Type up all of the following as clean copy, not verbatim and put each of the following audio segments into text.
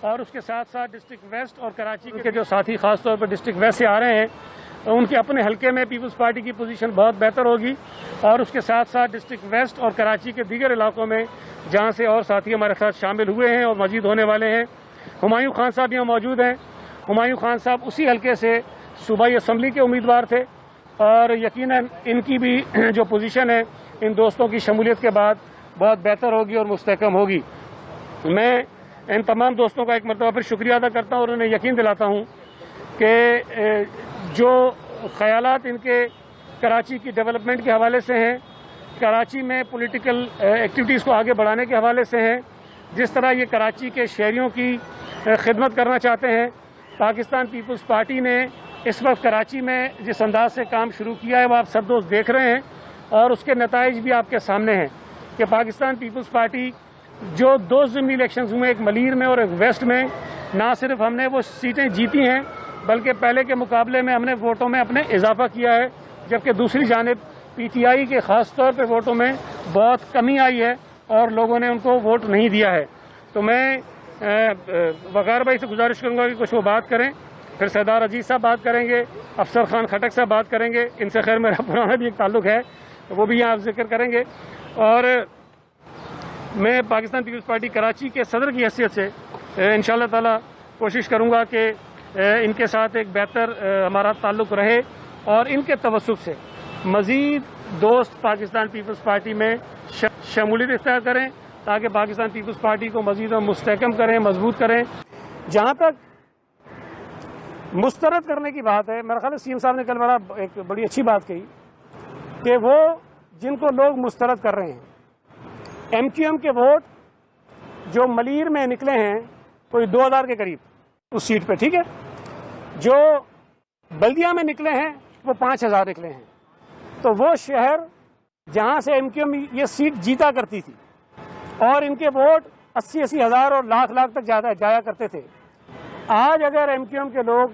اور اس کے ساتھ ساتھ ڈسٹرکٹ ویسٹ اور کراچی کے جو ساتھی خاص طور پر ڈسٹرکٹ ویسٹ سے آ رہے ہیں ان کے اپنے حلقے میں پیپلز پارٹی کی پوزیشن بہت بہتر ہوگی، اور اس کے ساتھ ساتھ ڈسٹرکٹ ویسٹ اور کراچی کے دیگر علاقوں میں جہاں سے اور ساتھی ہمارے ساتھ شامل ہوئے ہیں اور مزید ہونے والے ہیں۔ ہمایوں خان صاحب یہاں موجود ہیں۔ ہمایوں خان صاحب اسی حلقے سے صوبائی اسمبلی کے امیدوار تھے، اور یقیناً ان کی بھی جو پوزیشن ہے ان دوستوں کی شمولیت کے بعد بہت بہتر ہوگی اور مستحکم ہوگی۔ میں ان تمام دوستوں کا ایک مرتبہ پھر شکریہ ادا کرتا ہوں اور انہیں یقین دلاتا ہوں کہ جو خیالات ان کے کراچی کی ڈیولپمنٹ کے حوالے سے ہیں، کراچی میں پولیٹیکل ایکٹیویٹیز کو آگے بڑھانے کے حوالے سے ہیں، جس طرح یہ کراچی کے شہریوں کی خدمت کرنا چاہتے ہیں، پاکستان پیپلز پارٹی نے اس وقت کراچی میں جس انداز سے کام شروع کیا ہے وہ آپ سب دوست دیکھ رہے ہیں، اور اس کے نتائج بھی آپ کے سامنے ہیں کہ پاکستان پیپلز پارٹی جو 2 ضمنی الیکشنز ہوئے، ایک ملیر میں اور ایک ویسٹ میں، نہ صرف ہم نے وہ سیٹیں جیتی ہیں بلکہ پہلے کے مقابلے میں ہم نے ووٹوں میں اپنے اضافہ کیا ہے، جبکہ دوسری جانب پی ٹی آئی کے خاص طور پہ ووٹوں میں بہت کمی آئی ہے اور لوگوں نے ان کو ووٹ نہیں دیا ہے۔ تو میں وقار بھائی سے گزارش کروں گا کہ کچھ وہ بات کریں، پھر سردار عزیز صاحب بات کریں گے، افسر خان خٹک صاحب بات کریں گے، ان سے خیر میرا پرانا بھی ایک تعلق ہے، وہ بھی یہاں ذکر کریں گے، اور میں پاکستان پیپلز پارٹی کراچی کے صدر کی حیثیت سے انشاءاللہ تعالی کوشش کروں گا کہ ان کے ساتھ ایک بہتر ہمارا تعلق رہے، اور ان کے توسط سے مزید دوست پاکستان پیپلز پارٹی میں شمولیت اختیار کریں تاکہ پاکستان پیپلز پارٹی کو مزید مستحکم کریں، مضبوط کریں۔ جہاں تک مسترد کرنے کی بات ہے، میرا خیال ہے سی ایم صاحب نے کل ایک بڑی اچھی بات کہی کہ وہ جن کو لوگ مسترد کر رہے ہیں، ایم کیو ایم کے ووٹ جو ملیر میں نکلے ہیں کوئی 2000 کے قریب اس سیٹ پہ، ٹھیک ہے، جو بلدیہ میں نکلے ہیں وہ 5000 نکلے ہیں، تو وہ شہر جہاں سے ایم کیو ایم یہ سیٹ جیتا کرتی تھی اور ان کے ووٹ 80 ہزار اور لاکھ تک جایا کرتے تھے، آج اگر ایم کیو ایم کے لوگ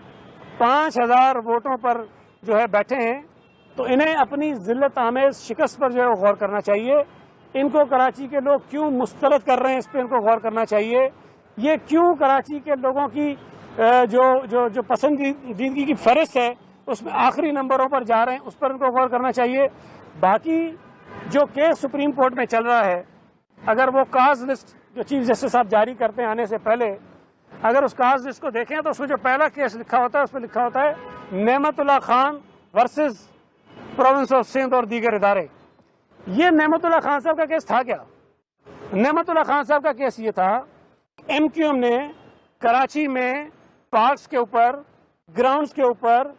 5000 ووٹوں پر جو ہے بیٹھے ہیں تو انہیں اپنی ذلت آمیز شکست پر جو ہے غور کرنا چاہیے۔ ان کو کراچی کے لوگ کیوں مسترد کر رہے ہیں اس پہ ان کو غور کرنا چاہیے، یہ کیوں کراچی کے لوگوں کی جو پسندیدگی کی فہرست ہے اس میں آخری نمبروں پر جا رہے ہیں، اس پر ان کو غور کرنا چاہیے۔ باقی جو کیس سپریم کورٹ میں چل رہا ہے، اگر وہ کاز لسٹ جو چیف جسٹس صاحب جاری کرتے ہیں آنے سے پہلے، اگر اس کاز لسٹ کو دیکھیں تو اس میں جو پہلا کیس لکھا ہوتا ہے اس میں لکھا ہوتا ہے Naimat Ullah Khan versus province of Sindh اور دیگر ادارے۔ یہ نعمت اللہ خان صاحب کا کیس تھا کیا؟ نعمت اللہ خان صاحب کا کیس یہ تھا ایم کیو ایم نے کراچی میں پارکس کے اوپر، گراؤنڈز کے اوپر،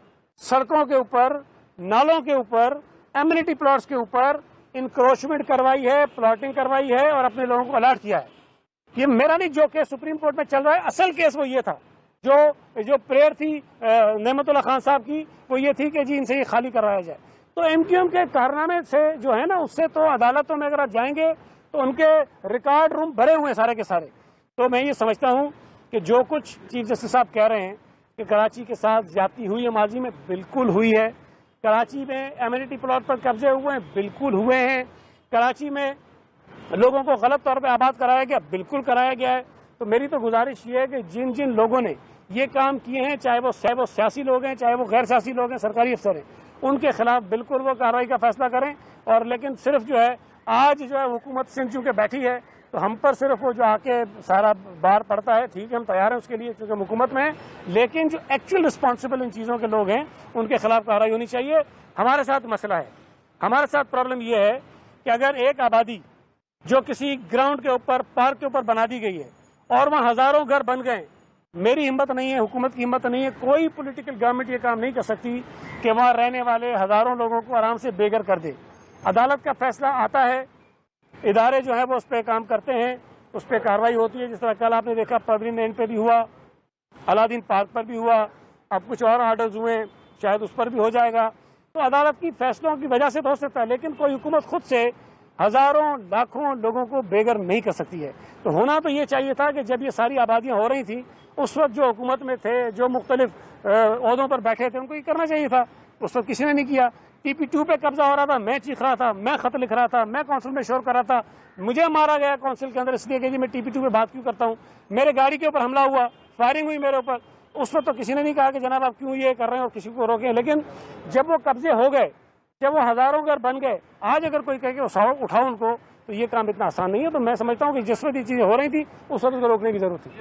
سڑکوں کے اوپر، نالوں کے اوپر، ایمنیٹی پلاٹس کے اوپر انکروچمنٹ کروائی ہے، پلاٹنگ کروائی ہے اور اپنے لوگوں کو الرٹ کیا ہے۔ یہ میرا نہیں، جو کیس سپریم کورٹ میں چل رہا ہے اصل کیس وہ یہ تھا، جو پریئر تھی نعمت اللہ خان صاحب کی وہ یہ تھی کہ جی ان سے یہ خالی کروایا جائے۔ تو ایم کیو ایم کے کارنامے سے جو ہے نا، اس سے تو عدالتوں میں اگر آپ جائیں گے تو ان کے ریکارڈ روم بھرے ہوئے ہیں سارے کے سارے۔ تو میں یہ سمجھتا ہوں کہ جو کچھ چیف جسٹس صاحب کہہ رہے ہیں کہ کراچی کے ساتھ زیادتی ہوئی ہے، ماضی میں بالکل ہوئی ہے، کراچی میں ایمنیٹی پلاٹ پر قبضے ہوئے ہیں، بالکل ہوئے ہیں، کراچی میں لوگوں کو غلط طور پہ آباد کرایا گیا، بالکل کرایا گیا ہے۔ تو میری تو گزارش یہ ہے کہ جن جن لوگوں نے یہ کام کیے ہیں، چاہے وہ سیاسی لوگ ہیں، چاہے وہ غیر سیاسی لوگ ہیں، سرکاری افسر ہیں، ان کے خلاف بالکل وہ کارروائی کا فیصلہ کریں۔ اور لیکن صرف جو ہے آج جو ہے حکومت سندھ چونکہ بیٹھی ہے تو ہم پر صرف وہ جو آ کے سارا بار پڑتا ہے، ٹھیک ہے ہم تیار ہیں اس کے لیے کیونکہ ہم حکومت میں ہیں، لیکن جو ایکچوئل رسپانسبل ان چیزوں کے لوگ ہیں ان کے خلاف کارروائی ہونی چاہیے۔ ہمارے ساتھ مسئلہ ہے، ہمارے ساتھ پرابلم یہ ہے کہ اگر ایک آبادی جو کسی گراؤنڈ کے اوپر، پارک کے اوپر بنا دی گئی ہے اور وہاں ہزاروں گھر بن گئے، میری ہمت نہیں ہے، حکومت کی ہمت نہیں ہے، کوئی پولیٹیکل گورنمنٹ یہ کام نہیں کر سکتی کہ وہاں رہنے والے ہزاروں لوگوں کو آرام سے بے گھر کر دے۔ عدالت کا فیصلہ آتا ہے، ادارے جو ہیں وہ اس پہ کام کرتے ہیں، اس پہ کارروائی ہوتی ہے، جس طرح کل آپ نے دیکھا پروین لین پہ بھی ہوا، علادین پارک پر بھی ہوا، اب کچھ اور آرڈرز ہوئے ہیں، شاید اس پر بھی ہو جائے گا۔ تو عدالت کی فیصلوں کی وجہ سے تو ہو سکتا ہے، لیکن کوئی حکومت خود سے ہزاروں لاکھوں لوگوں کو بے گھر نہیں کر سکتی ہے۔ تو ہونا تو یہ چاہیے تھا کہ جب یہ ساری آبادیاں ہو رہی تھیں اس وقت جو حکومت میں تھے، جو مختلف عہدوں پر بیٹھے تھے، ان کو یہ کرنا چاہیے تھا، اس وقت کسی نے نہیں کیا۔ TP2 پہ قبضہ ہو رہا تھا، میں چیخ رہا تھا، میں خط لکھ رہا تھا، میں کونسل میں شور کر رہا تھا، مجھے مارا گیا کونسل کے اندر اس لیے کہ جی میں TP2 پہ بات کیوں کرتا ہوں، میرے گاڑی کے اوپر حملہ ہوا، فائرنگ ہوئی میرے اوپر. اس وقت تو کسی نے نہیں کہا کہ جناب آپ کیوں یہ کر رہے ہیں اور کسی کو روکیں. لیکن جب وہ قبضے ہو گئے، جب وہ ہزاروں گھر بن گئے، آج اگر کوئی کہے کہ اٹھاؤ ان کو، تو یہ کام اتنا آسان نہیں ہے. تو میں سمجھتا ہوں کہ جس وقت یہ چیزیں ہو رہی تھی اس وقت کو روکنے کی ضرورت تھی.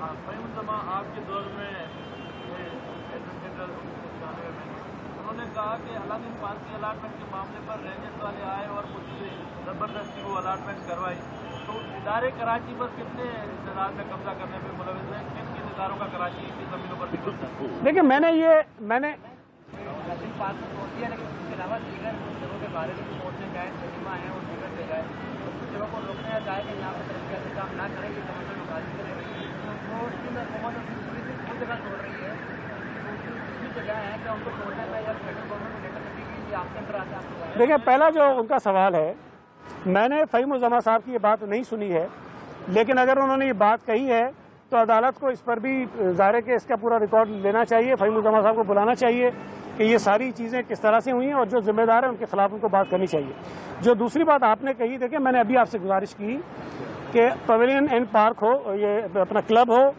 آپ کے دور میں انہوں نے کہا کہ علادین پارسی الاٹمنٹ کے معاملے پر رینجرز والے آئے اور مجھ سے زبردستی وہ الاٹمنٹ کروائی. تو ادارے کراچی پر کتنے انتظار میں قبضہ کرنے میں ملوث ہیں؟ کن کن اداروں کا کراچی کی زمینوں پر قبضہ ہے؟ دیکھیں میں نے علادین پارسی پہنچی ہے، لیکن اس کے علاوہ دیگر جگہوں کے بارے میں پہنچنے جائیں، سنیما ہیں اور دیگر جگہ ہے، اس جگہوں کو روکنے جائے کہ یہاں پر ترقیاتی کام نہ کریں گے، سمجھنے میں خالی کریں. تو اس کی حکومت پولیس وہ جگہ چھوڑ رہی ہے، دوسری جگہ ہے کہ ان کو چھوڑنے میں یا فیڈرل گورنمنٹ کو لیٹر لگے گی، یہ آپ کے اندر آتے ہیں. دیکھیں پہلا جو ان کا سوال ہے، میں نے فہیم الزماں صاحب کی یہ بات نہیں سنی ہے، لیکن اگر انہوں نے یہ بات کہی ہے تو عدالت کو اس پر بھی ظاہر ہے کہ اس کا پورا ریکارڈ لینا چاہیے، فہیم الزماں صاحب کو بلانا چاہیے کہ یہ ساری چیزیں کس طرح سے ہوئی ہیں اور جو ذمہ دار ہیں ان کے خلاف ان کو بات کرنی چاہیے. جو دوسری بات آپ نے کہی، دیکھیں میں نے ابھی آپ سے گزارش کی کہ پویلین اینڈ پارک ہو، یہ اپنا کلب ہو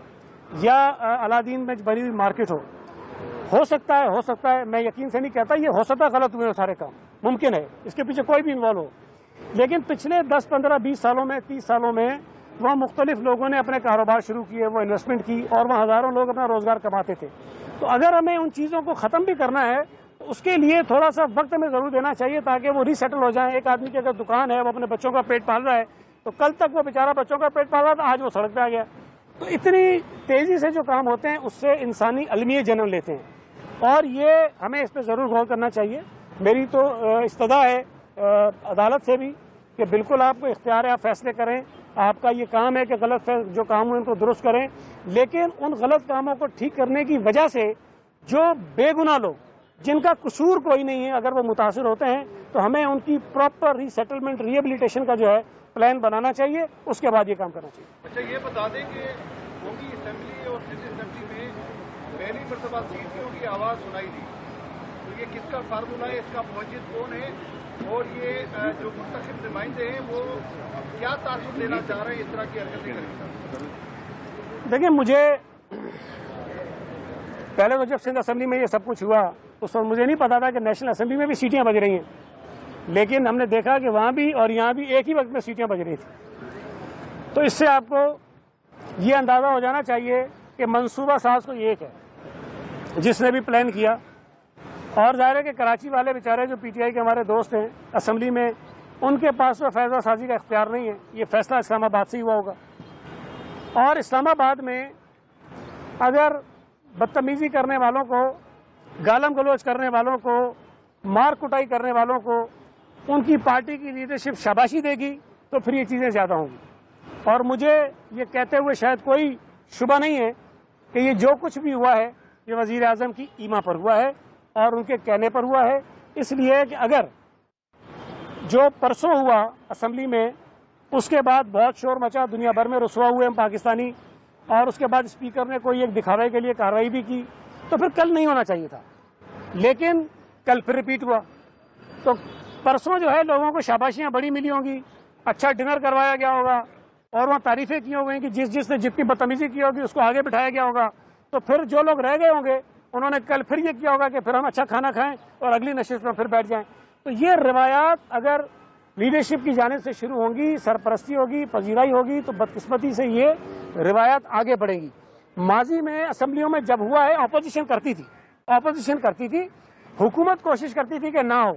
یا علادین میں بنی ہوئی مارکیٹ ہو سکتا ہے، میں یقین سے نہیں کہتا، یہ ہو سکتا ہے غلط ہوئے سارے کام، ممکن ہے اس کے پیچھے کوئی بھی انوالو ہو، لیکن پچھلے 10 15 20 سالوں میں 30 سالوں میں وہاں مختلف لوگوں نے اپنے کاروبار شروع کیے، وہ انویسٹمنٹ کی اور وہاں ہزاروں لوگ اپنا روزگار کماتے تھے. تو اگر ہمیں ان چیزوں کو ختم بھی کرنا ہے تو اس کے لیے تھوڑا سا وقت میں ضرور دینا چاہیے تاکہ وہ ری سیٹل ہو جائیں. ایک آدمی کی اگر دکان ہے، وہ اپنے بچوں کا پیٹ پال رہا ہے، تو کل تک وہ بیچارہ بچوں کا پیٹ پال رہا تھا، آج وہ سڑک پہ آ گیا. تو اتنی تیزی سے جو کام ہوتے ہیں اس سے انسانی المیے جنم لیتے ہیں، اور یہ ہمیں اس پہ ضرور غور کرنا چاہیے. میری تو استدعا ہے عدالت سے بھی کہ بالکل آپ کو اختیار ہے، آپ فیصلے کریں، آپ کا یہ کام ہے کہ غلط جو کام ہوئے ان کو درست کریں، لیکن ان غلط کاموں کو ٹھیک کرنے کی وجہ سے جو بے گناہ لوگ جن کا قصور کوئی نہیں ہے اگر وہ متاثر ہوتے ہیں تو ہمیں ان کی پراپر ری سیٹلمنٹ ریہیبلیٹیشن کا جو ہے پلان بنانا چاہیے، اس کے بعد یہ کام کرنا چاہیے. اچھا یہ بتا دیں کہ ہوگی اسمبلی اور سٹی اسمبلی میں پہلی مرتبہ سیٹیوں کی آواز سنائی دی، تو یہ کس کا فارمولہ ہے، اس کا موجد کون ہے، اور یہ جو منتخب نمائندے ہیں وہ کیا تعلق دینا چاہ رہے ہیں اس طرح کی حرکتیں کریں؟ دیکھیں مجھے پہلے تو جب سندھ اسمبلی میں یہ سب کچھ ہوا اس وقت مجھے نہیں پتا تھا کہ نیشنل اسمبلی میں بھی سیٹیاں بج رہی ہیں، لیکن ہم نے دیکھا کہ وہاں بھی اور یہاں بھی ایک ہی وقت میں سیٹیاں بج رہی تھیں. تو اس سے آپ کو یہ اندازہ ہو جانا چاہیے کہ منصوبہ ساز کو ایک ہے جس نے بھی پلان کیا. اور ظاہر ہے کہ کراچی والے بیچارے جو PTI کے ہمارے دوست ہیں اسمبلی میں، ان کے پاس تو فیصلہ سازی کا اختیار نہیں ہے، یہ فیصلہ اسلام آباد سے ہی ہوا ہوگا. اور اسلام آباد میں اگر بدتمیزی کرنے والوں کو، گالم گلوچ کرنے والوں کو، مار کٹائی کرنے والوں کو ان کی پارٹی کی لیڈرشپ شاباشی دے گی تو پھر یہ چیزیں زیادہ ہوں گی. اور مجھے یہ کہتے ہوئے شاید کوئی شبہ نہیں ہے کہ یہ جو کچھ بھی ہوا ہے یہ وزیر اعظم کی ایما پر ہوا ہے اور ان کے کہنے پر ہوا ہے. اس لیے کہ اگر جو پرسوں ہوا اسمبلی میں اس کے بعد بہت شور مچا، دنیا بھر میں رسوا ہوئے ہم پاکستانی، اور اس کے بعد اسپیکر نے کوئی ایک دکھاوے کے لیے کارروائی بھی کی، تو پھر کل نہیں ہونا چاہیے تھا، لیکن کل پھر ریپیٹ ہوا. تو پرسوں جو ہے لوگوں کو شاباشیاں بڑی ملی ہوں گی، اچھا ڈنر کروایا گیا ہوگا اور وہاں تعریفیں کی ہو گئی کہ جس نے جتنی بدتمیزی کی ہوگی اس کو آگے بٹھایا گیا ہوگا. تو پھر جو لوگ رہ گئے ہوں گے انہوں نے کل پھر یہ کیا ہوگا کہ پھر ہم اچھا کھانا کھائیں اور اگلی نشست میں پھر بیٹھ جائیں. تو یہ روایات اگر لیڈرشپ کی جانب سے شروع ہوں گی، سرپرستی ہوگی، پذیرائی ہوگی، تو بدقسمتی سے یہ روایات آگے بڑھیں گی. ماضی میں اسمبلیوں میں جب ہوا ہے اپوزیشن کرتی تھی، حکومت کوشش کرتی تھی کہ نہ ہو،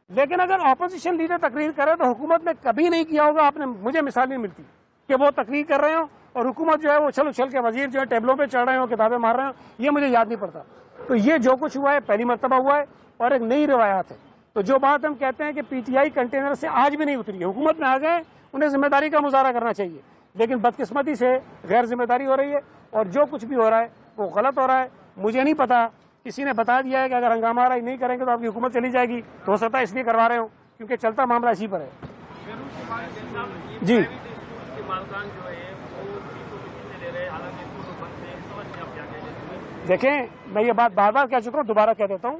لیکن اگر اپوزیشن لیڈر تقریر کرے تو حکومت نے کبھی نہیں کیا ہوگا. آپ نے مجھے مثال نہیں ملتی کہ وہ تقریر کر رہے ہوں اور حکومت جو ہے وہ اچھل کے وزیر جو ہے ٹیبلوں پہ چڑھ رہے ہوں، کتابیں مار رہے ہوں، یہ مجھے یاد نہیں پڑتا. تو یہ جو کچھ ہوا ہے پہلی مرتبہ ہوا ہے اور ایک نئی روایات ہے. تو جو بات ہم کہتے ہیں کہ PTI کنٹینر سے آج بھی نہیں اتری ہے، حکومت میں آ گئے، انہیں ذمہ داری کا مظاہرہ کرنا چاہیے، لیکن بدقسمتی سے غیر ذمہ داری ہو رہی ہے اور جو کچھ بھی ہو رہا ہے وہ غلط ہو رہا ہے. مجھے نہیں پتا، کسی نے بتا دیا ہے کہ اگر ہنگامہ آرائی نہیں کریں گے تو آپ کی حکومت چلی جائے گی، تو ہو سکتا ہے اس لیے کروا رہے ہوں کیونکہ چلتا معاملہ اسی پر ہے. جی دیکھیں، میں یہ بات بار بار کہہ چکا ہوں، دوبارہ کہہ دیتا ہوں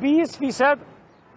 20%